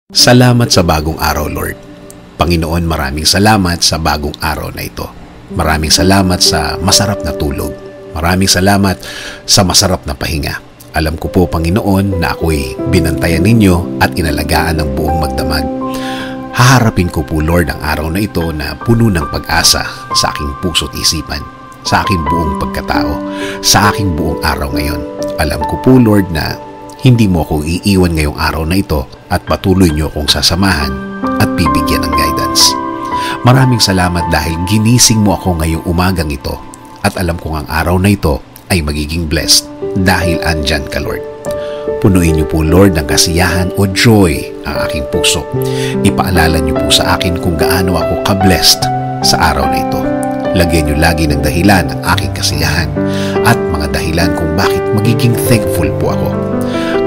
Salamat sa bagong araw, Lord. Panginoon, maraming salamat sa bagong araw na ito. Maraming salamat sa masarap na tulog. Maraming salamat sa masarap na pahinga. Alam ko po, Panginoon, na ako'y binantayan ninyo at inalagaan ng buong magdamag. Haharapin ko po, Lord, ang araw na ito na puno ng pag-asa sa aking puso't isipan, sa aking buong pagkatao, sa aking buong araw ngayon. Alam ko po, Lord, na hindi mo ako iiwan ngayong araw na ito at patuloy niyo akong sasamahan at bibigyan ng guidance. Maraming salamat dahil ginising mo ako ngayong umagang ito at alam kong ang araw na ito ay magiging blessed dahil andyan ka, Lord. Punuin niyo po, Lord, ng kasiyahan o joy ang aking puso. Ipaalala niyo po sa akin kung gaano ako ka-blessed sa araw na ito. Lagyan niyo lagi ng dahilan ang aking kasiyahan at mga dahilan kung bakit magiging thankful po ako.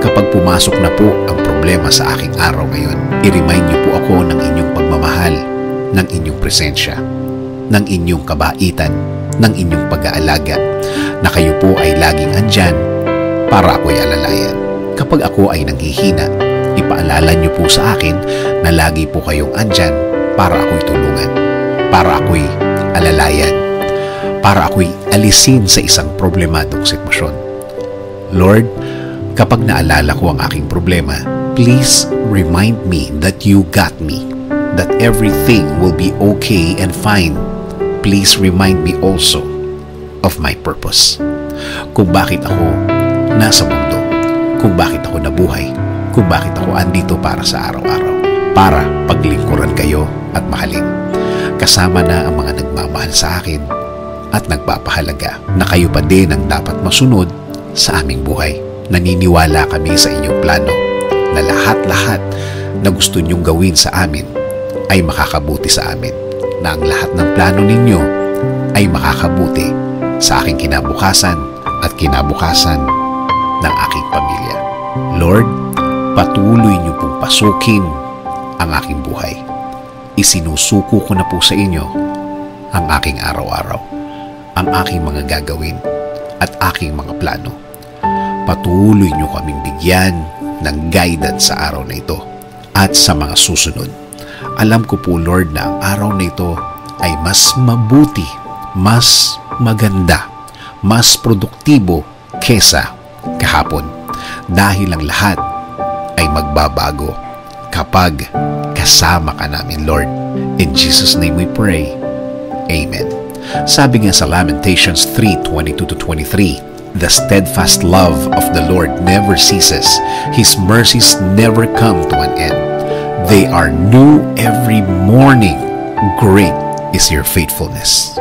Kapag pumasok na po ang problema sa aking araw ngayon, i-remind niyo po ako ng inyong pagmamahal, ng inyong presensya, ng inyong kabaitan, ng inyong pag-aalaga, na kayo po ay laging andyan para ako'y alalayan. Kapag ako ay nanghihina, ipaalala niyo po sa akin na lagi po kayong andyan para ako'y tulungan, para ako'y alalayan, para ako'y alisin sa isang problemadong sitwasyon. Lord, kapag naalala ko ang aking problema, please remind me that you got me, that everything will be okay and fine. Please remind me also of my purpose. Kung bakit ako nasa mundo, kung bakit ako nabuhay, kung bakit ako andito para sa araw-araw, para paglingkuran kayo at mahalin. Kasama na ang mga nagmamahal sa akin at nagpapahalaga na kayo pa din ang dapat masunod sa aming buhay. Naniniwala kami sa inyong plano na lahat-lahat na gusto niyong gawin sa amin ay makakabuti sa amin, na ang lahat ng plano ninyo ay makakabuti sa aking kinabukasan at kinabukasan ng aking pamilya. Lord, patuloy niyo pong pasukin ang aking buhay. Isinusuko ko na po sa inyo ang aking araw-araw, ang aking mga gagawin at aking mga plano. Patuloy niyo kaming bigyan ng guidance sa araw na ito at sa mga susunod. Alam ko po, Lord, na ang araw na ito ay mas mabuti, mas maganda, mas produktibo kesa kahapon. Dahil ang lahat ay magbabago kapag kasama ka namin, Lord. In Jesus' name we pray. Amen. Sabi nga sa Lamentations 3:22-23, the steadfast love of the Lord never ceases. His mercies never come to an end. They are new every morning. Great is your faithfulness.